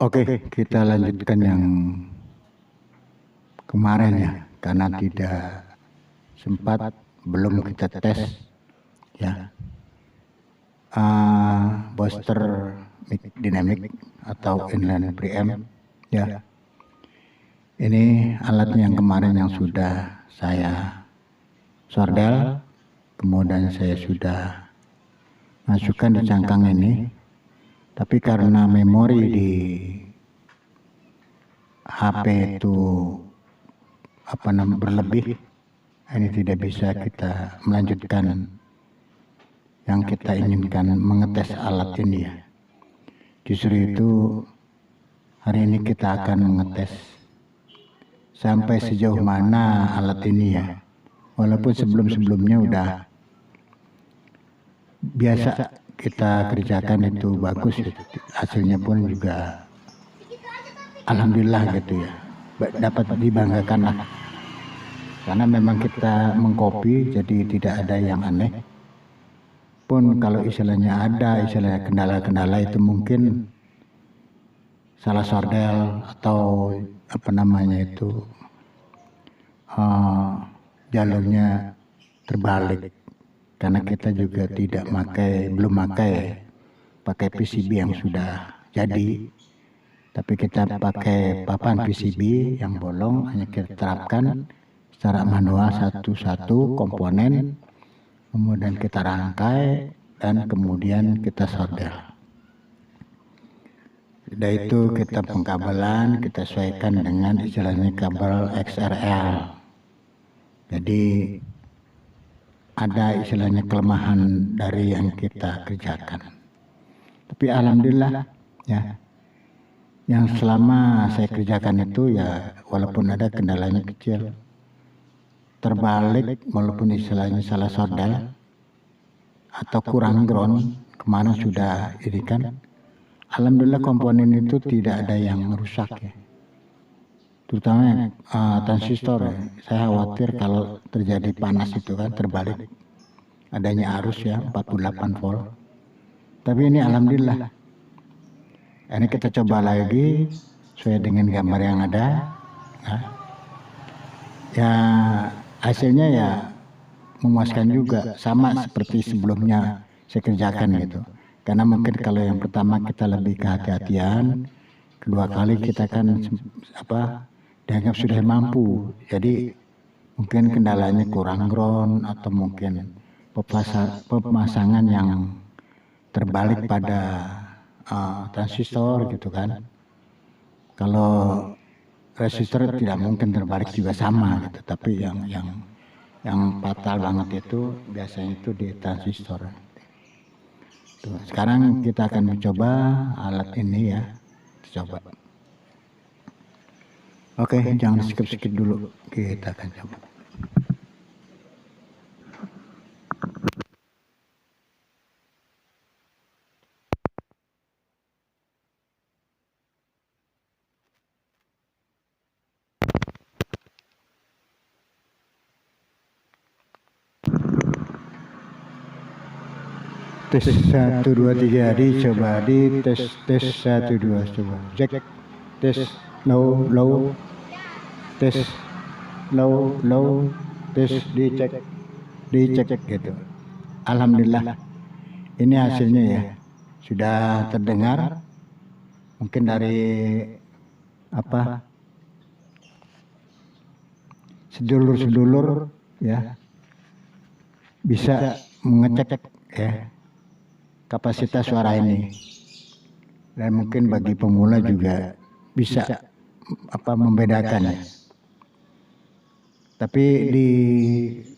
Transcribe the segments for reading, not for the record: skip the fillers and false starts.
Oke, kita lanjutkan yang kemarin ya, karena tidak sempat belum kita tes ya. Booster mic dynamic atau inline preamp ya. Ini alatnya yang kemarin yang sudah saya sordel, kemudian saya sudah masukkan di cangkang ini. Tapi karena memori di HP itu berlebih, ini tidak bisa kita melanjutkan yang kita inginkan mengetes alat ini ya. Justru itu hari ini kita akan mengetes sampai sejauh mana alat ini ya. Walaupun sebelum-sebelumnya udah biasa kita kerjakan itu bagus, hasilnya pun juga alhamdulillah gitu ya, dapat dibanggakan lah. Karena memang kita mengcopy, jadi tidak ada yang aneh. Pun kalau istilahnya ada istilahnya kendala-kendala itu mungkin salah sordel atau jalurnya terbalik. Karena kita juga belum pakai PCB yang sudah jadi, tapi kita pakai papan PCB yang bolong, hanya kita terapkan secara manual satu-satu komponen, kemudian kita rangkai dan kemudian kita solder. Sudah itu kita pengkabelan, kita sesuaikan dengan istilahnya kabel XRL. Jadi ada istilahnya kelemahan dari yang kita kerjakan. Tapi alhamdulillah ya, yang selama saya kerjakan itu ya, walaupun ada kendalanya kecil, terbalik walaupun istilahnya salah sordel atau kurang ground, kemarin sudah ini kan, alhamdulillah komponen itu tidak ada yang rusak ya. Terutama transistor ya. Saya khawatir kalau terjadi panas itu kan terbalik, adanya arus ya 48 volt. Tapi ini alhamdulillah. Ini kita coba lagi sesuai dengan gambar yang ada. Nah, ya hasilnya ya memuaskan juga, sama seperti sebelumnya saya kerjakan gitu. Karena mungkin kalau yang pertama kita lebih kehati-hatian, kedua kali kita kan dianggap sudah mampu. Jadi mungkin kendalanya kurang ground atau mungkin pemasangan yang terbalik pada transistor gitu kan. Kalau resistor tidak mungkin terbalik juga sama gitu, tapi yang fatal banget itu biasanya itu di transistor. Tuh, sekarang kita akan mencoba alat ini ya, coba. Oke, jangan skip dulu, kita akan coba. Tes 1 2 3 dicoba, di tes 1 2 coba. Cek. Tes low. Tes low. Tes dicek gitu. Alhamdulillah. Ini hasilnya ya. Sudah terdengar. Mungkin dari sedulur-sedulur ya bisa mengecek ya kapasitas suara ini, dan mungkin bagi pemula juga bisa membedakan ya. Tapi di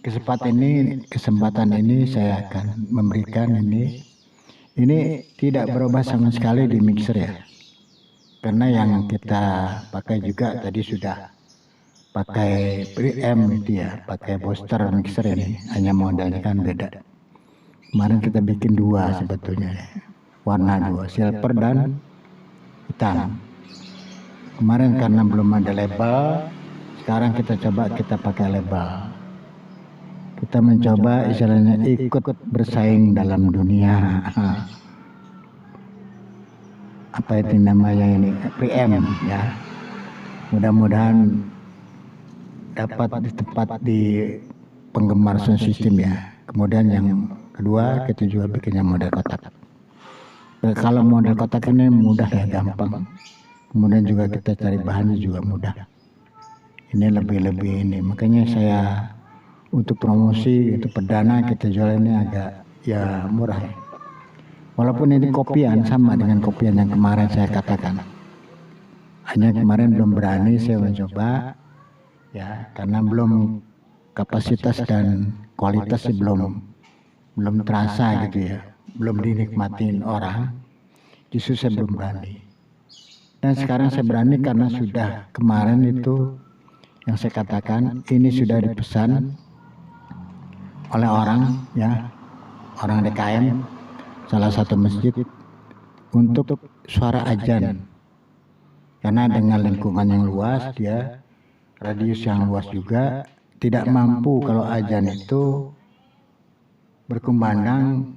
kesempatan ini saya akan memberikan ini tidak berubah sama sekali di mixer ya, karena yang kita pakai juga tadi sudah pakai preamp itu ya, pakai booster mixer ini, hanya modelnya kan beda. Kemarin kita bikin dua sebetulnya, warna dua, silver dan hitam. Kemarin karena belum ada label, sekarang kita coba pakai label. Kita mencoba istilahnya ikut bersaing dalam dunia apa itu namanya ini preamp ya. Mudah-mudahan dapat tepat di penggemar sound system ya. Kemudian yang kedua kita juga bikinnya model kotak. Kalau model kotak ini mudah ya, gampang. Kemudian juga kita cari bahannya juga mudah. Ini lebih ini, makanya saya untuk promosi itu perdana kita jual ini agak ya murah ya. Walaupun ini kopian sama dengan kopian yang kemarin saya katakan. Hanya kemarin belum berani saya mencoba ya, karena belum kapasitas dan kualitasnya belum terasa gitu ya, belum dinikmatin orang. Justru saya belum berani. Dan sekarang saya berani karena sudah kemarin itu yang saya katakan ini sudah dipesan oleh orang ya, orang DKM salah satu masjid untuk suara azan. Karena dengan lingkungan yang luas dia radius yang luas juga tidak mampu kalau azan itu berkumandang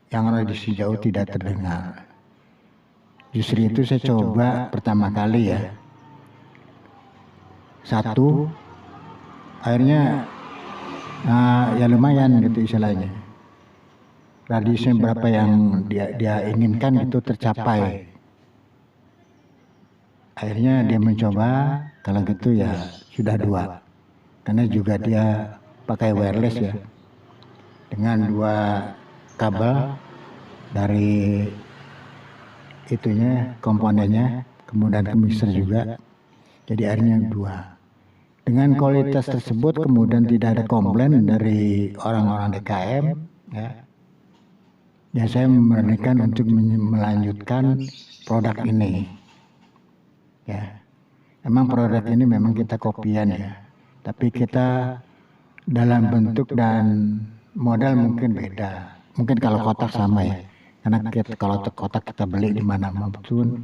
yang radius jauh tidak terdengar. Justru itu saya coba pertama kali ya. Satu, akhirnya ya lumayan gitu istilahnya. Radiusnya berapa yang dia inginkan itu tercapai. Akhirnya dia mencoba, kalau gitu ya sudah 2. Karena juga dia pakai wireless ya. Dengan 2 kabel dari itunya, komponennya, kemudian ke mixer juga. Jadi akhirnya 2. Dengan kualitas tersebut kemudian tidak ada komplain dari orang-orang DKM ya. Ya saya memberanikan untuk melanjutkan produk ini. Ya. Memang produk ini memang kita kopian ya. Tapi kita dalam bentuk dan model mungkin beda. Mungkin kalau kotak sama ya. Karena kalau kotak kita beli di mana pun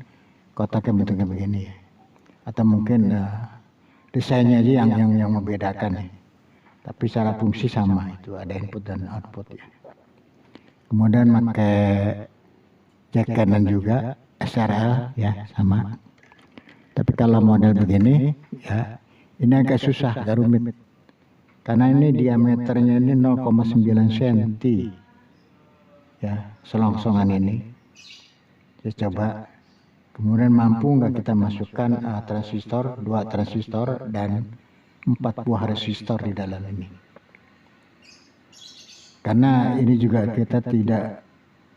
kotaknya bentuknya begini ya. Atau mungkin desainnya aja yang membedakan ya. Tapi secara fungsi sama, itu ada input dan output ya. Kemudian pakai jack kanan juga SRL ya sama. Tapi kalau model begini ya ini agak susah, agak rumit. Karena ini diameternya ini 0,9 cm ya, selongsongan ini. Saya coba. Kemudian mampu nggak kita masukkan transistor, 2 transistor dan 4 buah resistor di dalam ini. Karena ini juga kita tidak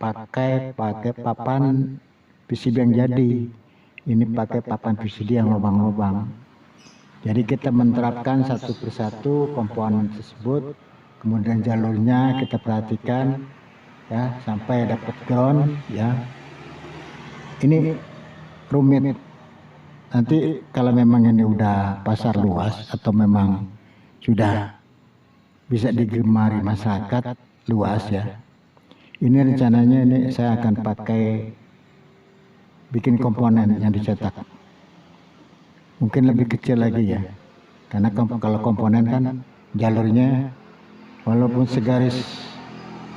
pakai papan PCB yang jadi. Ini pakai papan PCB yang lubang-lubang. Jadi kita menerapkan satu persatu komponen tersebut, kemudian jalurnya kita perhatikan ya sampai dapat ground ya. Ini rumit. Nanti kalau memang ini udah pasar luas atau memang sudah bisa digemari masyarakat luas ya. Ini rencananya ini saya akan pakai bikin komponen yang dicetak. Mungkin lebih kecil lagi ya. Karena kalau komponen kan jalurnya walaupun segaris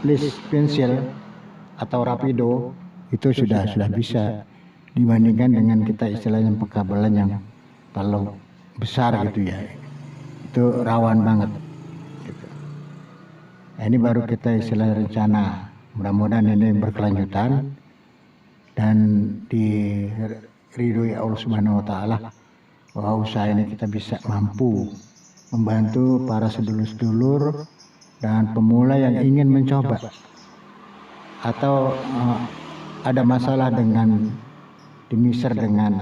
list pensil atau rapido itu sudah bisa dibandingkan dengan kita istilahnya pengkabelan yang terlalu besar gitu ya. Itu rawan banget. Nah, ini baru kita istilah rencana. Mudah-mudahan ini berkelanjutan dan diridhoi Allah Subhanahu wa taala bahwa usaha ini kita bisa mampu membantu para sedulur-sedulur dan pemula yang ingin mencoba atau ada masalah dengan di mixer dengan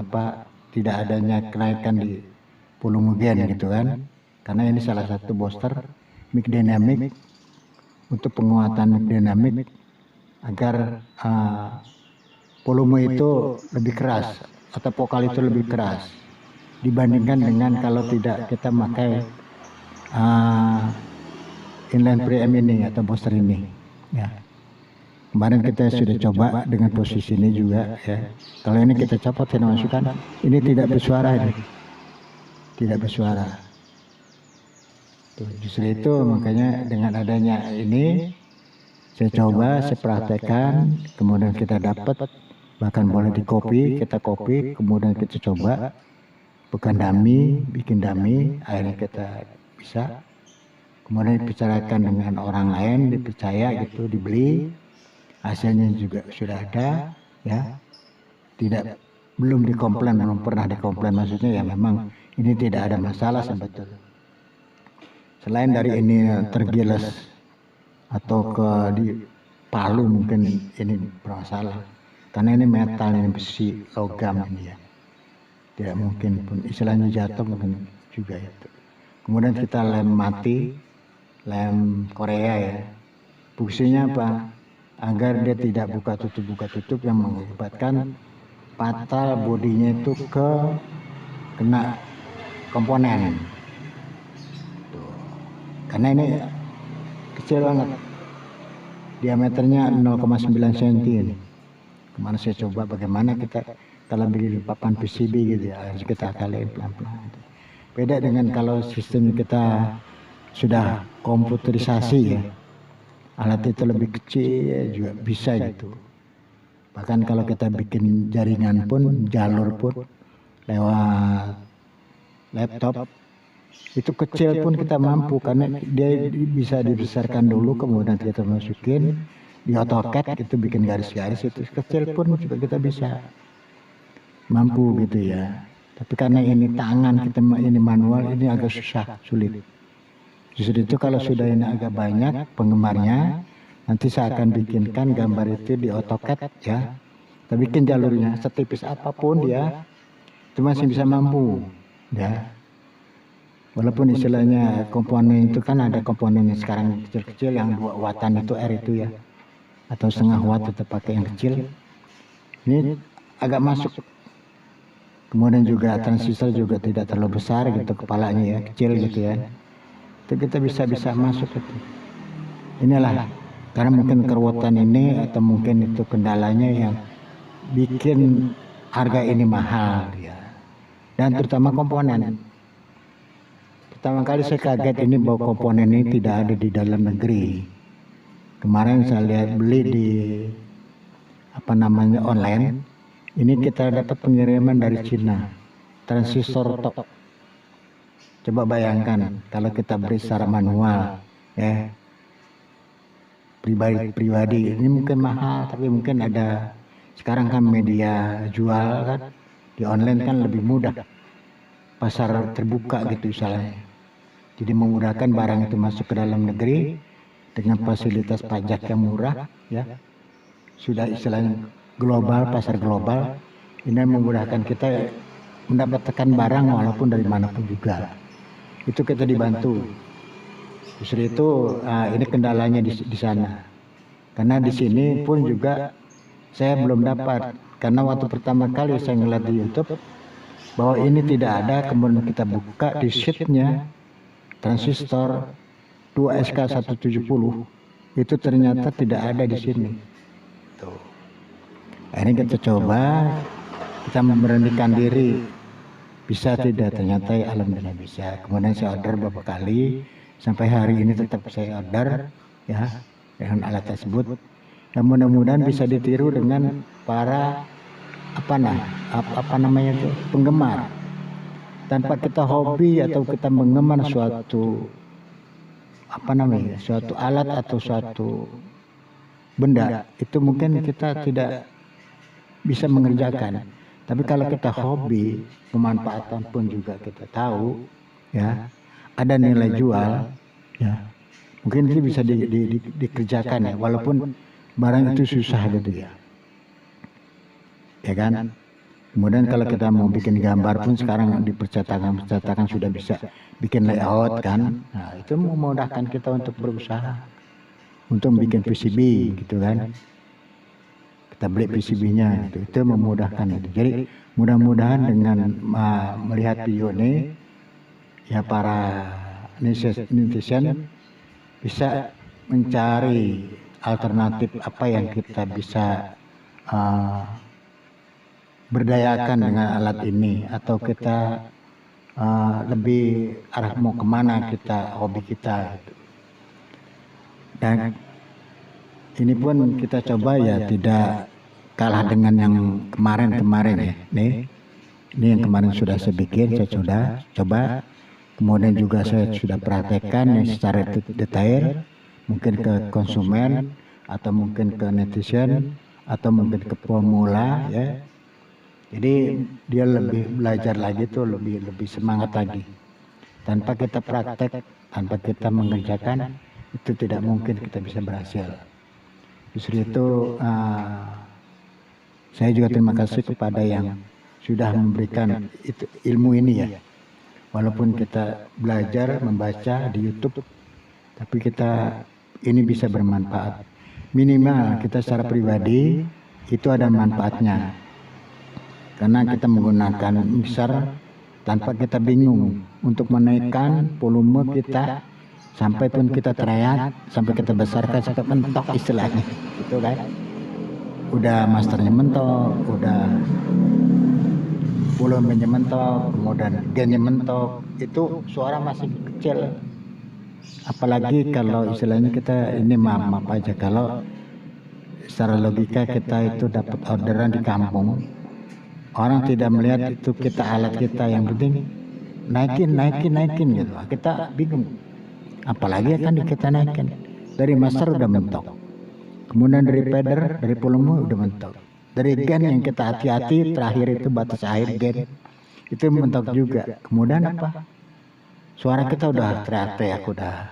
tidak adanya kenaikan di volume gain gitu kan. Karena ini salah satu booster mic dynamic untuk penguatan mic dynamic agar volume itu lebih keras atau vokal itu lebih keras dibandingkan dengan kalau tidak kita pakai inline preamp ini atau booster ini ya. Kemarin kita sudah coba dengan posisi ini juga ya. Kalau ini kita copot dan masukkan, ini tidak bersuara ini. Tidak bersuara. Tuh, justru itu makanya dengan adanya ini saya coba, saya praktekkan, kemudian kita dapat bahkan boleh di copy, kita copy, kemudian kita coba bukan dummy, bikin dummy, akhirnya kita bisa kemudian dibicarakan dengan orang lain, dipercaya gitu, dibeli, hasilnya juga sudah ada, ya, tidak belum dikomplain, belum pernah dikomplain, maksudnya ya memang ini tidak ada masalah sebetulnya. Selain dari ini tergiles atau ke di palu mungkin ini bermasalah, karena ini metal, ini besi, logam ini ya, tidak mungkin pun istilahnya jatuh mungkin juga itu. Kemudian kita lem mati, lem Korea ya, fungsinya apa? Agar dia tidak buka tutup yang mengakibatkan patah bodinya itu kena komponen. Karena ini kecil banget, diameternya 0,9 cm ini. Kemana saya coba bagaimana kita kalau beli papan PCB gitu ya, harus kita kaliin pelan-pelan. Beda dengan kalau sistem kita sudah komputerisasi ya, alat itu lebih kecil juga bisa gitu. Bahkan kalau kita bikin jaringan pun, jalur pun lewat laptop itu kecil pun kita mampu, karena dia bisa dibesarkan dulu kemudian kita masukin di AutoCAD, itu bikin garis-garis, itu kecil pun juga kita bisa mampu gitu ya. Tapi karena ini tangan kita, ini manual, ini agak susah, sulit. Justru itu kalau sudah ini agak banyak penggemarnya, nanti saya akan bikinkan gambar itu di AutoCAD ya. Kita bikin jalurnya setipis apapun dia, itu masih bisa mampu ya. Walaupun istilahnya komponen itu kan ada komponen yang sekarang kecil-kecil yang 2 watan itu R itu ya, atau setengah watt tetap pakai yang kecil. Ini agak masuk. Kemudian juga transistor juga tidak terlalu besar gitu kepalanya ya, kecil gitu ya. Itu kita bisa masuk itu. Inilah karena mungkin keruwetan ini atau mungkin itu kendalanya yang bikin harga ini mahal ya. Dan terutama komponen. Pertama kali saya kaget ini bahwa komponen ini tidak ada di dalam negeri. Kemarin saya lihat beli di online. Ini kita dapat pengiriman dari Cina, transistor top. Coba bayangkan kalau kita beli secara manual, ya, pribadi ini mungkin mahal, tapi mungkin ada sekarang kan media jual kan di online kan lebih mudah, pasar terbuka gitu misalnya. Jadi memudahkan barang itu masuk ke dalam negeri dengan fasilitas pajak yang murah, ya. Sudah istilahnya global, pasar global. Ini memudahkan kita mendapatkan barang walaupun dari manapun juga. Itu kita dibantu. Justru itu ini kendalanya di sana. Karena di sini pun juga saya belum dapat. Karena waktu pertama kali saya ngeliat di YouTube bahwa ini tidak ada, kemudian kita buka di sheetnya transistor 2SK170 itu ternyata tidak ada di sini. Tuh. Akhirnya kita coba, kita memberanikan diri, bisa tidak, ternyata ya alhamdulillah bisa. Kemudian saya order beberapa kali, sampai hari ini tetap saya order ya dengan alat tersebut. Dan mudah-mudahan bisa ditiru dengan para penggemar. Tanpa kita hobi atau kita menggemar suatu suatu alat atau suatu benda, itu mungkin kita tidak bisa mengerjakan. Tapi kalau kita hobi, pemanfaatan pun juga kita tahu, ya, ada nilai jual, ya, mungkin itu bisa dikerjakan ya, walaupun barang itu susah gitu ya, ya kan. Kemudian kalau kita mau bikin gambar pun sekarang di percetakan sudah bisa bikin layout kan. Nah, itu memudahkan kita untuk berusaha untuk bikin PCB gitu kan. Kita beli PCB-nya gitu. Itu memudahkan itu. Jadi mudah-mudahan dengan melihat video ini ya para netizen bisa mencari alternatif apa yang kita bisa berdayakan dengan alat ini, atau kita lebih arah mau kemana kita, hobi kita gitu. Dan ini pun kita coba ya tidak kalah dengan yang kemarin-kemarin ya. Ini yang kemarin sudah saya bikin, saya sudah coba. Kemudian juga saya sudah praktekkan yang secara detail, mungkin ke konsumen atau mungkin ke netizen atau mungkin ke pemula ya. Jadi dia lebih belajar lagi tuh, lebih semangat lagi. Tanpa kita praktek, tanpa kita mengerjakan, itu tidak mungkin kita bisa berhasil. Justru itu saya juga terima kasih kepada yang sudah memberikan itu, ilmu ini ya. Walaupun kita belajar membaca di YouTube, tapi kita ini bisa bermanfaat. Minimal kita secara pribadi itu ada manfaatnya. Karena kita menggunakan mixer tanpa kita bingung untuk menaikkan volume kita sampai pun kita teriak, sampai kita besarkan sampai mentok istilahnya, gitu kan? Udah masternya mentok, udah volumenya mentok, kemudian gainnya mentok, itu suara masih kecil. Apalagi kalau istilahnya kita ini maaf aja kalau secara logika kita itu dapat orderan di kampung, orang tidak melihat itu kita alat kita, yang penting naikin gitu, kita bingung. Apalagi akan kita naikin dari master udah mentok, kemudian dari fader, dari volume udah mentok, dari gain yang kita hati-hati terakhir itu batas akhir gain itu mentok juga. Kemudian apa? Suara kita udah teriak-teriak udah.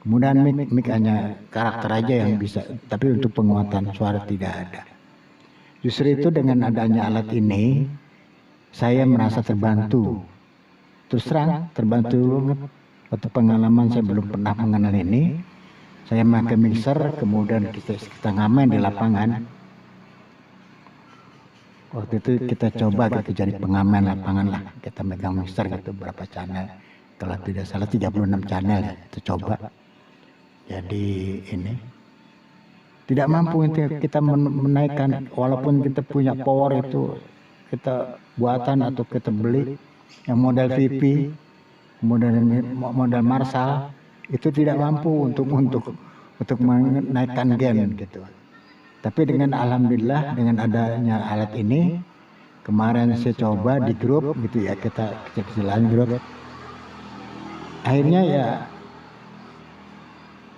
Kemudian mic hanya karakter aja yang bisa, tapi untuk penguatan suara tidak ada. Justru itu dengan adanya alat ini, saya merasa terbantu. Terus terang terbantu banget. Waktu pengalaman saya belum pernah mengenal ini, saya pakai mixer, kemudian kita ngamen di lapangan. Waktu itu kita coba gitu jadi pengamen lapangan lah, kita megang mixer gitu berapa channel, kalau tidak salah 36 channel ya, kita coba. Jadi ini tidak mampu kita menaikkan, walaupun kita punya power itu kita buatan atau kita beli yang model VP, kemudian model Marshall, itu tidak mampu untuk menaikkan gain gitu. Tapi dengan alhamdulillah dengan adanya alat ini, kemarin saya coba di grup gitu ya, kita kecil-kecilan grup, akhirnya ya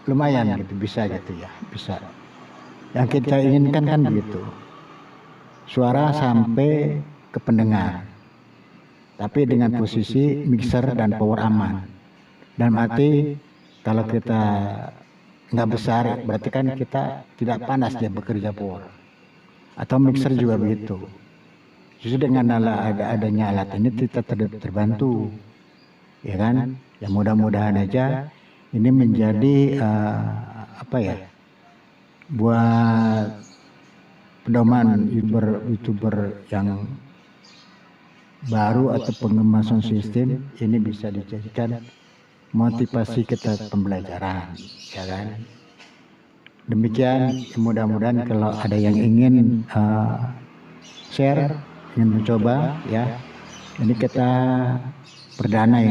lumayan gitu, bisa gitu ya, bisa. Yang kita inginkan kan begitu, suara sampai ke pendengar, tapi dengan posisi mixer dan power aman. Dan arti kalau kita nggak besar, berarti kan kita tidak panas dia bekerja power. Atau mixer juga begitu. Justru dengan adanya alat ini kita terbantu, ya kan? Ya mudah-mudahan aja ini menjadi buat pedoman youtuber yang baru atau pengemasan sistem ini bisa dijadikan motivasi kita pembelajaran, ya kan? Demikian, mudah-mudahan kalau ada yang ingin share, ingin mencoba, ya, ini kita perdana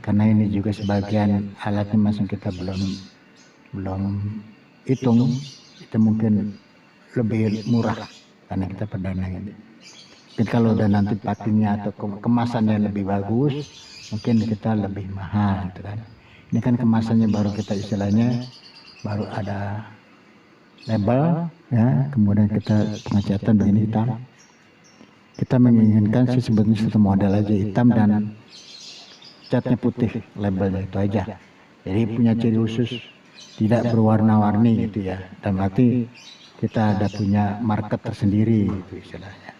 karena ini juga sebagian alatnya masih kita belum hitung, itu mungkin lebih murah karena kita perdana ini. Mungkin kalau udah nanti packingnya atau kemasannya lebih bagus, mungkin kita lebih mahal gitu kan. Ini kan kemasannya baru kita istilahnya baru ada label ya, kemudian kita pengecatan begini hitam. Kita menginginkan sih sebetulnya satu model aja hitam dan catnya putih, labelnya itu aja. Jadi punya ciri khusus, tidak berwarna-warni gitu ya. Dan berarti kita ada punya market tersendiri gitu istilahnya.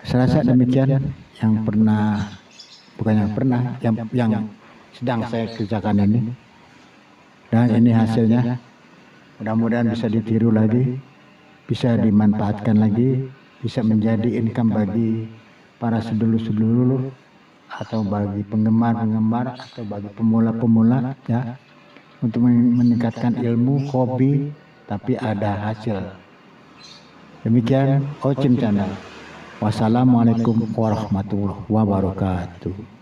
Saya rasa demikian yang yang sedang saya kerjakan ini, dan ini hasilnya. Mudah-mudahan bisa ditiru lagi, bisa dimanfaatkan lagi, bisa menjadi income bagi para sedulur-sedulur atau bagi penggemar atau bagi pemula-pemula ya, untuk meningkatkan ilmu, hobi, tapi ada hasil. Demikian Ocim Channel. Wassalamualaikum warahmatullahi wabarakatuh.